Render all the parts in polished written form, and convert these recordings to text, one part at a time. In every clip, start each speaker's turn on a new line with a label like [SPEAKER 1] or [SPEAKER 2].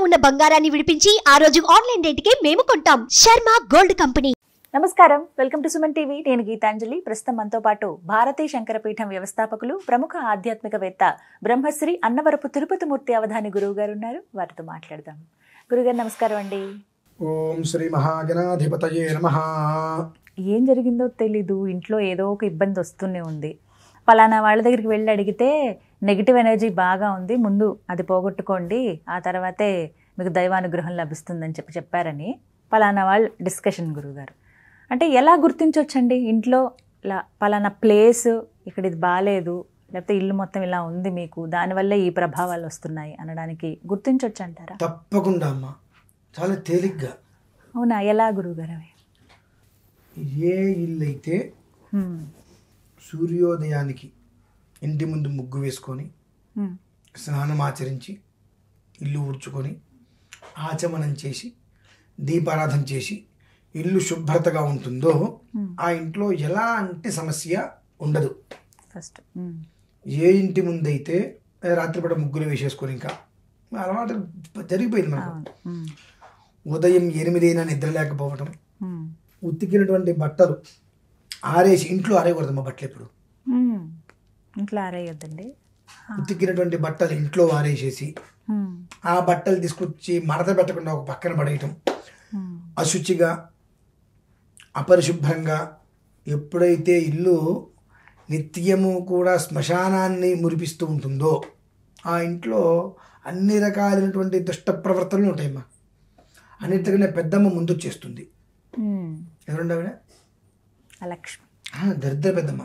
[SPEAKER 1] ఉన్న బంగారాన్ని విడిపించి ఆ రోజు ఆన్లైన్ రేటుకే మేము కొంటాం. Sharma gold company.
[SPEAKER 2] నమస్కారం, వెల్కమ్ టు సుమన్ టీవీ. నేను గీతాంజలి. ప్రస్తుతం మనతో పాటు భారతీ శంకరపీఠం వ్యవస్థాపకులు, ప్రముఖ ఆధ్యాత్మికవేత్త బ్రహ్మశ్రీ అన్నవరపు తిరుపతిమూర్తి అవధాని గురువు గారు ఉన్నారు. వారితో మాట్లాడదాం. గురుగారు నమస్కారం అండి.
[SPEAKER 3] ఓం శ్రీ మహాగణాధిపతయే నమః.
[SPEAKER 2] ఏం జరిగిందో తెలీదు, ఇంట్లో ఏదో ఒక ఇబ్బంది వస్తూనే ఉంది. పలానా వాళ్ళ దగ్గరికి వెళ్ళి అడిగితే నెగిటివ్ ఎనర్జీ బాగా ఉంది, ముందు అది పోగొట్టుకోండి, ఆ తర్వాతే మీకు దైవానుగ్రహం లభిస్తుందని చెప్పారని పలానా వాళ్ళు డిస్కషన్. గురువుగారు అంటే ఎలా గుర్తించవచ్చండి ఇంట్లో ఇలా పలానా ప్లేస్ ఇక్కడ ఇది బాగాలేదు, లేకపోతే ఇల్లు మొత్తం ఇలా ఉంది, మీకు దానివల్ల ఈ ప్రభావాలు వస్తున్నాయి అనడానికి గుర్తించవచ్చు అంటారా?
[SPEAKER 3] తప్పకుండా అమ్మా, చాలా తేలిగ్గా.
[SPEAKER 2] అవునా, ఎలా గురువుగారు?
[SPEAKER 3] ఏ ఇల్లు అయితే సూర్యోదయానికి ఇంటి ముందు ముగ్గు వేసుకొని స్నానం ఆచరించి ఇల్లు ఊడ్చుకొని ఆచమనం చేసి దీపారాధన చేసి ఇల్లు శుభ్రతగా ఉంటుందో ఆ ఇంట్లో ఎలాంటి సమస్య ఉండదు.
[SPEAKER 2] ఫస్ట్
[SPEAKER 3] ఏ ఇంటి ముందైతే రాత్రిపూట ముగ్గులు వేసేసుకొని ఇంకా అలవాటు జరిగిపోయింది మనకు. ఉదయం 8 అయినా నిద్ర లేకపోవటం, ఉతికినటువంటి బట్టలు ఆరేసి ఇంట్లో ఆరేయకూడదమ్మా. బట్టలు ఎప్పుడు
[SPEAKER 2] ఇంట్లో ఆరేయొద్దండి.
[SPEAKER 3] ఉతికినటువంటి బట్టలు ఇంట్లో ఆరేసేసి ఆ బట్టలు తీసుకొచ్చి మడత పెట్టకుండా ఒక పక్కన పడేయటం, అశుచిగా అపరిశుభ్రంగా ఎప్పుడైతే ఇల్లు నిత్యము కూడా శ్మశానాన్ని మురిపిస్తూ ఉంటుందో ఆ ఇంట్లో అన్ని రకాలైనటువంటి దుష్ట ప్రవర్తనలు ఉంటాయమ్మా. అన్నిటికన్నా పెద్దమ్మ ముందు వచ్చేస్తుంది. ఎవరుండవిడ?
[SPEAKER 2] లక్ష్మి.
[SPEAKER 3] దరిద్ర పెద్దమ్మ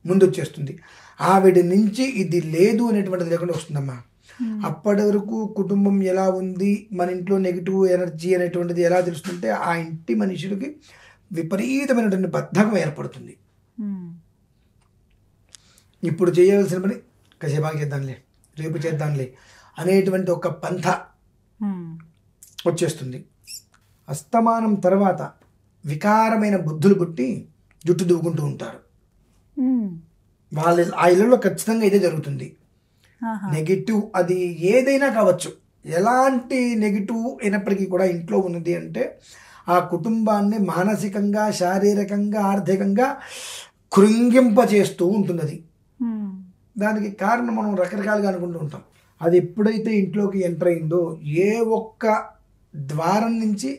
[SPEAKER 3] ముందు వచ్చేస్తుంది. ఆవిడ నుంచి ఇది లేదు అనేటువంటిది లేకుండా వస్తుందమ్మా. అప్పటి వరకు కుటుంబం ఎలా ఉంది, మన ఇంట్లో నెగిటివ్ ఎనర్జీ అనేటువంటిది ఎలా తెలుస్తుంటే ఆ ఇంటి మనుషులకి విపరీతమైనటువంటి బద్ధకం ఏర్పడుతుంది. ఇప్పుడు చేయవలసిన పని కాసేపాకి చేద్దాంలే, రేపు చేద్దాంలే అనేటువంటి ఒక పంథ వచ్చేస్తుంది. అస్తమానం తర్వాత వికారమైన బుద్ధులు పుట్టి జుట్టు దువ్వుకుంటూ ఉంటారు. వాళ్ళ ఆ ఇళ్ళలో ఖచ్చితంగా ఇదే జరుగుతుంది. నెగిటివ్ అది ఏదైనా కావచ్చు, ఎలాంటి నెగిటివ్ అయినప్పటికీ కూడా ఇంట్లో ఉన్నది అంటే ఆ కుటుంబాన్ని మానసికంగా, శారీరకంగా, ఆర్థికంగా కృంగింపచేస్తూ ఉంటుంది. అది దానికి కారణం మనం రకరకాలుగా అనుకుంటూ ఉంటాం. అది ఎప్పుడైతే ఇంట్లోకి ఎంటర్ అయిందో, ఏ ఒక్క ద్వారం నుంచి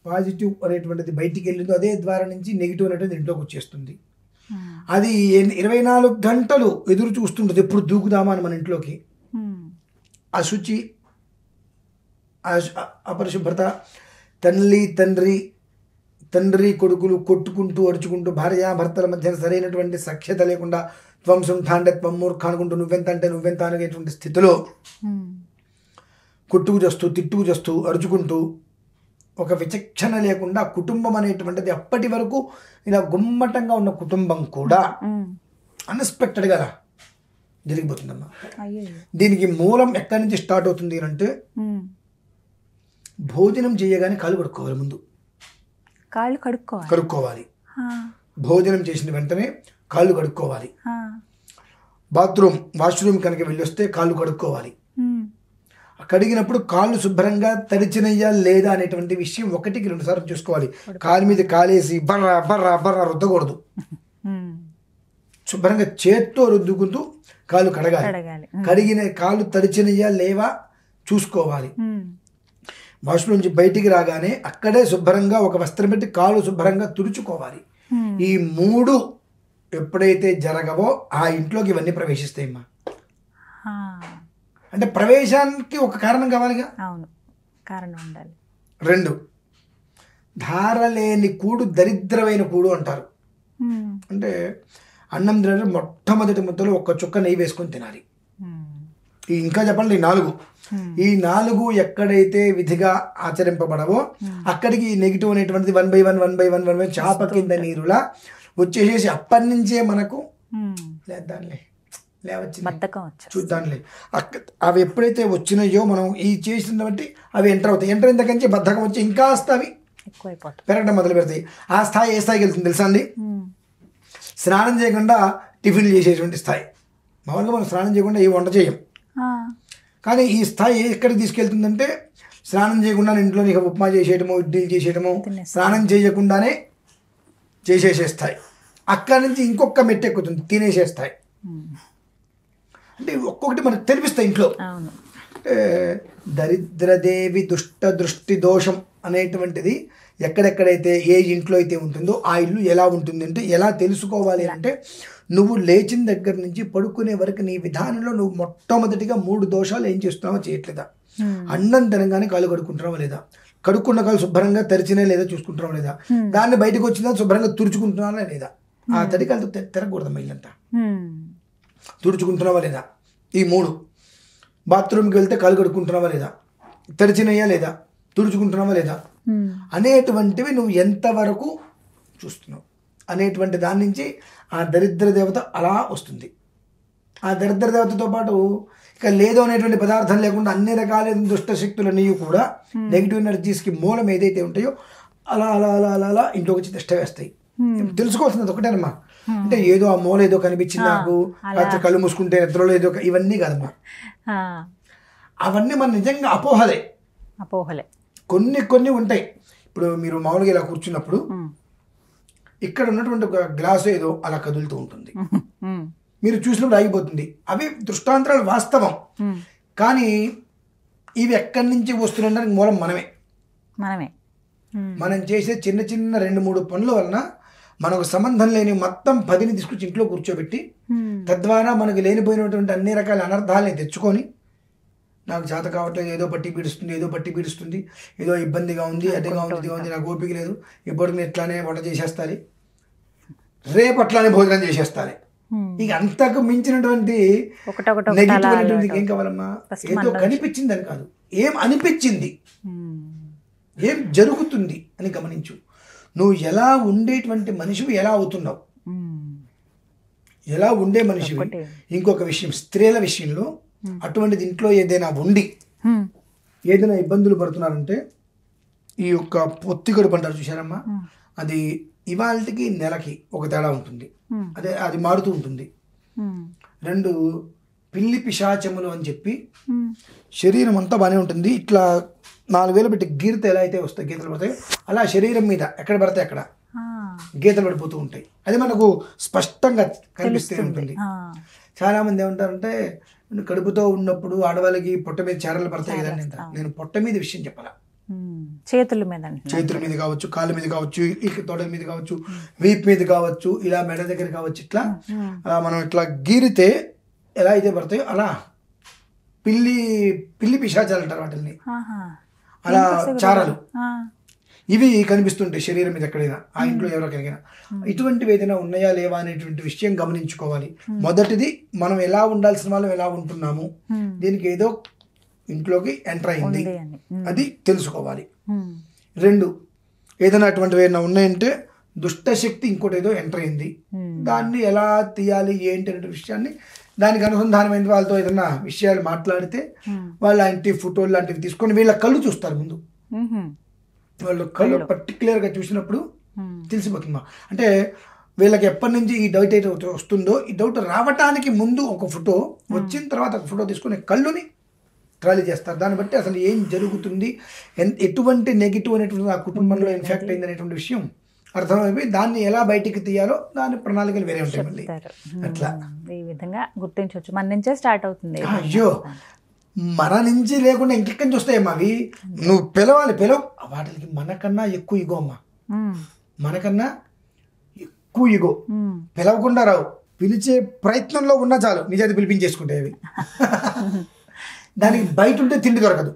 [SPEAKER 3] పాజిటివ్ అనేటువంటిది బయటికి వెళ్ళిందో అదే ద్వారం నుంచి నెగిటివ్ అనేటువంటిది ఇంట్లోకి వచ్చేస్తుంది. అది 24 గంటలు ఎదురు చూస్తుంటుంది, ఎప్పుడు దూకుదామా అని మన ఇంట్లోకి. అశుచి, అపరిశుభ్రత, తండ్రి కొడుకులు కొట్టుకుంటూ అరుచుకుంటూ, భార్యాభర్తల మధ్య సరైనటువంటి సఖ్యత లేకుండా త్వం సుంఠా అంటే త్వం మూర్ఖ అనుకుంటూ, నువ్వెంత అంటే నువ్వెంత అనేటువంటి స్థితిలో కొట్టుకు చేస్తూ, తిట్టుకు చేస్తూ, అరుచుకుంటూ, ఒక విచక్షణ లేకుండా కుటుంబం అనేటువంటిది అప్పటి వరకు ఇలా గుమ్మటంగా ఉన్న కుటుంబం కూడా అన్ఎక్స్పెక్టెడ్గా జరిగిపోతుందమ్మా. దీనికి మూలం ఎక్కడి నుంచి స్టార్ట్ అవుతుంది అంటే, భోజనం చేయగానే కాళ్ళు కడుక్కోవాలి. ముందు
[SPEAKER 2] కాళ్ళు
[SPEAKER 3] కడుక్కోవాలి. భోజనం చేసిన వెంటనే కాళ్ళు కడుక్కోవాలి. వాష్రూమ్ కనుక వెళ్ళొస్తే కాళ్ళు కడుక్కోవాలి. కడిగినప్పుడు కాళ్ళు శుభ్రంగా తడిచినయ్యా లేదా అనేటువంటి విషయం 1-2 సార్లు చూసుకోవాలి. కాలు మీద కాలేసి బర్ర బర్ర బర్ర రుద్దకూడదు. శుభ్రంగా చేత్తో రుద్దుకుంటూ కాళ్ళు కడగాలి. కడిగిన కాళ్ళు తడిచినయ్యా లేవా చూసుకోవాలి. వాష్రూమ్ నుంచి బయటికి రాగానే అక్కడే శుభ్రంగా ఒక వస్త్రం పెట్టి కాళ్ళు శుభ్రంగా తుడుచుకోవాలి. ఈ 3 ఎప్పుడైతే జరగవో ఆ ఇంట్లోకి ఇవన్నీ ప్రవేశిస్తాయమ్మా. అంటే ప్రవేశానికి ఒక కారణం కావాలిగా.
[SPEAKER 2] అవును, కారణం ఉండాలి.
[SPEAKER 3] 2, ధారలేని కూడు దరిద్రమైన కూడు అంటారు. అంటే అన్నం తినడం మొట్టమొదటి ముద్దలో 1 చుక్క నెయ్యి వేసుకొని తినాలి. ఇంకా చెప్పాలి 4. ఈ 4 ఎక్కడైతే విధిగా ఆచరింపబడవో అక్కడికి నెగిటివ్ అనేటువంటిది 1/1 చాప కింద నీరులా వచ్చేసేసి అప్పటి నుంచే మనకు లేదాన్లే చూద్దాంలే అవి ఎప్పుడైతే వచ్చినాయో మనం ఈ చేసిన బట్టి అవి ఎంటర్ అవుతాయి. ఎంటర్ అయిన దగ్గర నుంచి బద్ధకం వచ్చి ఇంకా అవి పెరగడం మొదలు పెడతాయి. ఆ స్థాయి ఏ స్థాయికి వెళ్తుంది తెలుసా అండి? స్నానం చేయకుండా టిఫిన్లు చేసేటువంటి స్థాయి. మామూలుగా మనం స్నానం చేయకుండా ఏ వంట చేయం. కానీ ఈ స్థాయి ఎక్కడికి తీసుకెళ్తుందంటే స్నానం చేయకుండా ఇంట్లో నీకు ఉప్మా చేసేయటము, ఇడ్లీలు చేసేయటము, స్నానం చేయకుండానే చేసేసేస్తాయి. అక్కడి నుంచి ఇంకొక మెట్టు ఎక్కుతుంది, తినేసేస్తాయి. అంటే ఒక్కొక్కటి మనకు తెలిపిస్తాయి ఇంట్లో. దరిద్రదేవి దుష్ట దృష్టి దోషం అనేటువంటిది ఎక్కడెక్కడైతే ఏ ఇంట్లో అయితే ఉంటుందో ఆ ఇల్లు ఎలా ఉంటుంది అంటే ఎలా తెలుసుకోవాలి అంటే నువ్వు లేచిన దగ్గర నుంచి పడుకునే వరకు నీ విధానంలో నువ్వు మొట్టమొదటిగా 3 దోషాలు ఏం చేస్తున్నావో చేయట్లేదా. అన్నం తినగానే కాళ్ళు కడుక్కుంటున్నావా లేదా, కడుక్కున్న కాళ్ళు శుభ్రంగా తెరిచినా లేదా చూసుకుంటున్నావా లేదా, దాన్ని బయటకు వచ్చిందా శుభ్రంగా తుడుచుకుంటున్నావా లేదా, ఆ తడి కాళ్ళతో తిరగకూడదు ఇల్లంతా, తుడుచుకుంటున్నావా లేదా, ఈ 3. బాత్రూమ్కి వెళ్తే కాళ్ళు కడుక్కుంటున్నావా లేదా, తెరిచినయ్యా లేదా, తుడుచుకుంటున్నావా లేదా అనేటువంటివి నువ్వు ఎంతవరకు చూస్తున్నావు అనేటువంటి దాని నుంచి ఆ దరిద్ర దేవత అలా వస్తుంది. ఆ దరిద్ర దేవతతో పాటు ఇక లేదు అనేటువంటి పదార్థం లేకుండా అన్ని రకాలైన దుష్ట శక్తులన్నీ కూడా నెగిటివ్ ఎనర్జీస్కి మూలం ఏదైతే ఉంటాయో అలా అలా అలా అలా అలా ఇంట్లోకి వచ్చి తిష్ట వేస్తాయి. తెలుసుకోవాల్సింది ఒకటేనమ్మా. అంటే ఏదో ఆ మూల ఏదో కనిపించింది నాకు, రాత్రి కళ్ళు మూసుకుంటే నిద్రలో ఏదో, ఇవన్నీ కాదమ్మా. అవన్నీ మన నిజంగా అపోహలే. కొన్ని ఉంటాయి. ఇప్పుడు మీరు మామూలుగా ఇలా కూర్చున్నప్పుడు ఇక్కడ ఉన్నటువంటి ఒక గ్లాసు ఏదో అలా కదులుతూ ఉంటుంది, మీరు చూసినప్పుడు ఆగిపోతుంది. అవి దృష్టాంతరాలు వాస్తవం, కానీ ఇవి ఎక్కడి నుంచి వస్తున్నాయడానికి మూలం మనమే. మనం చేసే చిన్న చిన్న 2-3 పనుల వలన మనకు సంబంధం లేని మొత్తం 10ని తీసుకొచ్చి ఇంట్లో కూర్చోబెట్టి తద్వారా మనకు లేనిపోయినటువంటి అన్ని రకాల అనర్థాలని తెచ్చుకొని నాకు చేత కావట్లేదు, ఏదో పట్టి పీడిస్తుంది, ఏదో ఇబ్బందిగా ఉంది, అదిగా ఉంది, ఇదిగా ఉంది, నాకు ఓపిక లేదు, ఇప్పటికి నేను ఇట్లానే వంట చేసేస్తాను, రేపు అట్లానే భోజనం చేసేస్తాను. ఇక అంతకు మించినటువంటి నెగిటివ్ అనేటువంటి ఏం కావాలమ్మా? ఏదో కనిపించింది అని కాదు, ఏం అనిపించింది, ఏం జరుగుతుంది అని గమనించు. నువ్వు ఎలా ఉండేటువంటి మనిషివి ఎలా అవుతున్నావు, ఎలా ఉండే మనిషివి. ఇంకొక విషయం, స్త్రీల విషయంలో అటువంటిది ఇంట్లో ఏదైనా ఉండి ఏదైనా ఇబ్బందులు పడుతున్నారంటే ఈ యొక్క పొత్తికడుపు అంటారు చూసారమ్మా, అది ఇవాళకి నెలకి ఒక తేడా ఉంటుంది, అది మారుతూ ఉంటుంది. 2 పిల్లి పిశాచములు అని చెప్పి శరీరం అంతా బాగానే ఉంటుంది, ఇట్లా 4 వేలు పెట్టి గీరితే ఎలా అయితే వస్తాయి గీతలు పడతాయి అలా శరీరం మీద ఎక్కడ పడితే అక్కడ గీతలు పడిపోతూ ఉంటాయి. అది మనకు స్పష్టంగా కనిపిస్తూ ఉంటుంది. చాలా మంది ఏమంటారంటే కడుపుతో ఉన్నప్పుడు ఆడవాళ్ళకి పొట్ట మీద చారలు పడతాయి కదా. నేను పొట్ట మీద విషయం చెప్పాలా, చేతుల మీద కావచ్చు, కాళ్ళ మీద కావచ్చు, ఇక తొడల మీద కావచ్చు, వీపు మీద కావచ్చు, ఇలా మెడ దగ్గర కావచ్చు, ఇట్లా మనం ఇట్లా గీరితే ఎలా అయితే పడతాయో అలా పిల్లి పిశాచాలు అంటారు వాటిని, అలా చారలు ఇవి కనిపిస్తుంటాయి శరీరం మీద ఎక్కడైనా, ఆ ఇంట్లో ఎవరికైనా. ఇటువంటివి ఏదైనా ఉన్నాయా లేవా అనేటువంటి విషయం గమనించుకోవాలి. మొదటిది మనం ఎలా ఉండాల్సిన వాళ్ళం ఎలా ఉంటున్నాము, దీనికి ఏదో ఇంట్లోకి ఎంటర్ అయింది అది తెలుసుకోవాలి. 2 ఏదైనా అటువంటివి ఏదైనా ఉన్నాయంటే దుష్టశక్తి ఇంకోటి ఏదో ఎంటర్ అయింది, దాన్ని ఎలా తీయాలి ఏంటి అనే విషయాన్ని దానికి అనుసంధానమైన వాళ్ళతో ఏదైనా విషయాలు మాట్లాడితే వాళ్ళ ఇంటి ఫోటోలు లాంటివి తీసుకొని వీళ్ళ కళ్ళు చూస్తారు ముందు. వాళ్ళు కళ్ళు పర్టికులర్గా చూసినప్పుడు తెలిసిపోతుందా అంటే వీళ్ళకి ఎప్పటి నుంచి ఈ డౌట్ అయితే వస్తుందో, ఈ డౌట్ రావటానికి ముందు ఒక ఫోటో, వచ్చిన తర్వాత ఒక ఫోటో తీసుకుని కళ్ళుని ట్రాలీ చేస్తారు. దాన్ని బట్టి అసలు ఏం జరుగుతుంది, ఎటువంటి నెగిటివ్ అనేటువంటి ఆ కుటుంబంలో ఇన్ఫెక్ట్ అయింది అనేటువంటి విషయం అర్థమైపోయి దాన్ని ఎలా బయటికి తీయాలో దాని ప్రణాళికలు వేరే ఉంటాయి మళ్ళీ. అట్లా
[SPEAKER 2] ఈ విధంగా గుర్తించవచ్చు, మన నుంచే స్టార్ట్ అవుతుంది.
[SPEAKER 3] అయ్యో మన నుంచి లేకుండా ఇంకెక్కడి నుంచి వస్తాయమ్మా అవి. నువ్వు పిలవాలి, వాటికి మనకన్నా ఎక్కువ ఇగో అమ్మా, మనకన్నా ఎక్కువ ఇగో. పిలవకుండా రావు, పిలిచే ప్రయత్నంలో ఉన్నా చాలు నిజాది పిలిపించేసుకుంటాయి అవి. దానికి బయట ఉంటే తిండి దొరకదు,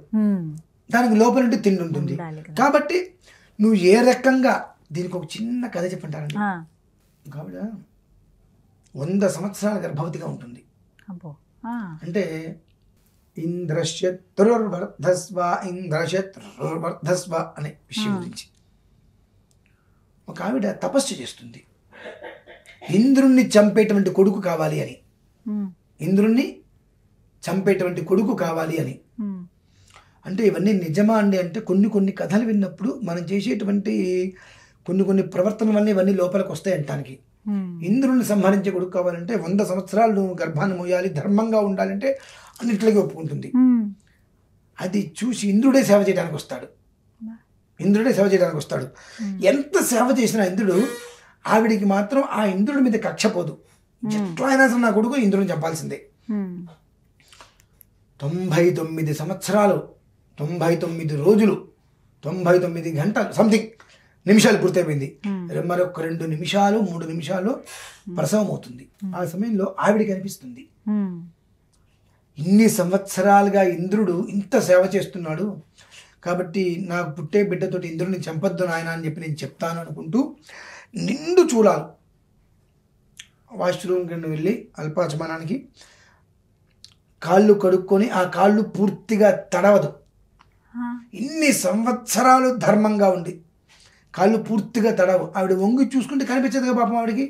[SPEAKER 3] దానికి లోపల ఉంటే తిండి ఉంటుంది. కాబట్టి నువ్వు ఏ రకంగా, దీనికి ఒక చిన్న కథ చెప్పంటారండి. కాబట్టి 100 సంవత్సరాల గర్భవతిగా ఉంటుంది. అంటే ఇంద్రశత్రుర్వర్ధస్వ అనే విషయం గురించి ఒక ఆవిడ తపస్సు చేస్తుంది. ఇంద్రుణ్ణి చంపేటువంటి కొడుకు కావాలి అని, ఇంద్రుణ్ణి చంపేటువంటి కొడుకు కావాలి అని. అంటే ఇవన్నీ నిజమా అండి అంటే కొన్ని కథలు విన్నప్పుడు మనం చేసేటువంటి కొన్ని ప్రవర్తన వల్ల ఇవన్నీ లోపలికి వస్తాయి అంటానికి. ఇంద్రుడిని సంహరించే కొడుకు కావాలంటే 100 సంవత్సరాలు నువ్వు గర్భాన్ని మోయాలి, ధర్మంగా ఉండాలంటే అన్నిట్లకి ఒప్పుకుంటుంది. అది చూసి ఇంద్రుడే సేవ చేయడానికి వస్తాడు. ఎంత సేవ చేసినా ఇంద్రుడు, ఆవిడికి మాత్రం ఆ ఇంద్రుడి మీద కక్ష పోదు. ఎట్లా అయినా సరే నా కొడుకు ఇంద్రుడిని చంపాల్సిందే. 99 సంవత్సరాలు, 99 రోజులు, 99 గంటలు సంథింగ్ నిమిషాలు పూర్తయిపోయింది. మరొక 2 నిమిషాలు 3 నిమిషాలు ప్రసవం అవుతుంది. ఆ సమయంలో ఆవిడికి అనిపిస్తుంది, ఇన్ని సంవత్సరాలుగా ఇంద్రుడు ఇంత సేవ చేస్తున్నాడు కాబట్టి నాకు పుట్టే బిడ్డతోటి ఇంద్రుడిని చంపొద్దు నాయన అని చెప్పి నేను చెప్తాను అనుకుంటూ నిండు చూడాలి వాష్రూమ్ కింద వెళ్ళి అల్పాచమానానికి కాళ్ళు కడుక్కొని ఆ కాళ్ళు పూర్తిగా తడవదు. ఇన్ని సంవత్సరాలు ధర్మంగా ఉండి కాళ్ళు పూర్తిగా తడవు. ఆవిడ వంగి చూసుకుంటే కనిపించదుగా పాపం ఆవిడకి.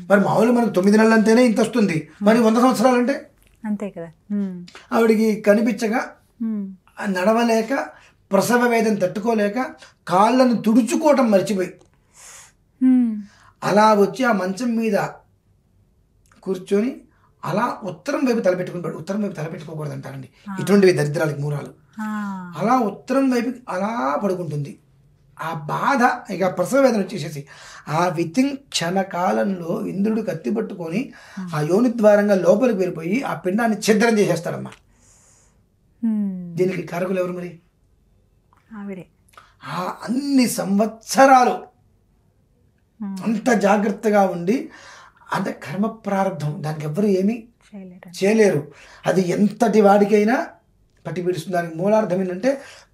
[SPEAKER 3] మరి మామూలు మనకు 9 నెలలు అంటేనే ఇంత వస్తుంది, మరి 100 సంవత్సరాలు అంటే
[SPEAKER 2] అంతే కదా.
[SPEAKER 3] ఆవిడికి కనిపించగా నడవలేక ప్రసవ వేదన తట్టుకోలేక కాళ్ళను తుడుచుకోవటం మర్చిపోయి అలా వచ్చి ఆ మంచం మీద కూర్చొని అలా ఉత్తరం వైపు తలపెట్టుకుని, ఉత్తరం వైపు తలపెట్టుకోకూడదు అంటారండి ఇటువంటివి దరిద్రాలకి మూలాలు. అలా ఉత్తరం వైపు అలా పడుకుంటుంది. ఆ బాధ ఇక ప్రసవ వేదన వచ్చేసేసి ఆ వితిన్ క్షణకాలంలో ఇంద్రుడు కత్తి పట్టుకొని ఆ యోని ద్వారంగా లోపలికి వెళ్ళిపోయి ఆ పిండాన్ని ఛిద్రం చేసేస్తాడమ్మా. దీనికి కారకులు ఎవరు మరి?
[SPEAKER 2] ఆవిడే.
[SPEAKER 3] ఆ అన్ని సంవత్సరాలు అంత జాగ్రత్తగా ఉండి, అంత కర్మ ప్రారంభం, దానికి ఎవరు ఏమీ చేయలేరు. అది ఎంతటి వాడికైనా పట్టి పీడిస్తుంది. దానికి మూలార్థం ఏంటంటే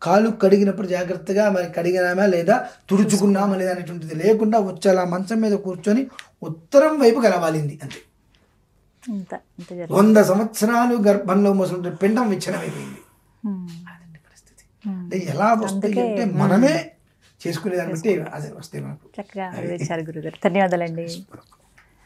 [SPEAKER 3] కాలు కడిగినప్పుడు జాగ్రత్తగా మరి కడిగినామా లేదా తుడుచుకున్నామా లేదా అనేటువంటిది లేకుండా వచ్చేలా మంచం మీద కూర్చొని ఉత్తరం వైపు కలవాలింది అంతే. 100 సంవత్సరాలు గర్భంలో మోసిన పిండం విచ్ఛిన్నమైపోయింది. అదండి పరిస్థితి. అంటే ఎలా వస్తాయి అంటే మనమే చేసుకునేదాన్ని బట్టి అదే వస్తాయి మనకు.
[SPEAKER 2] చక్కగా గురుగారు. ధన్యవాదాలండి.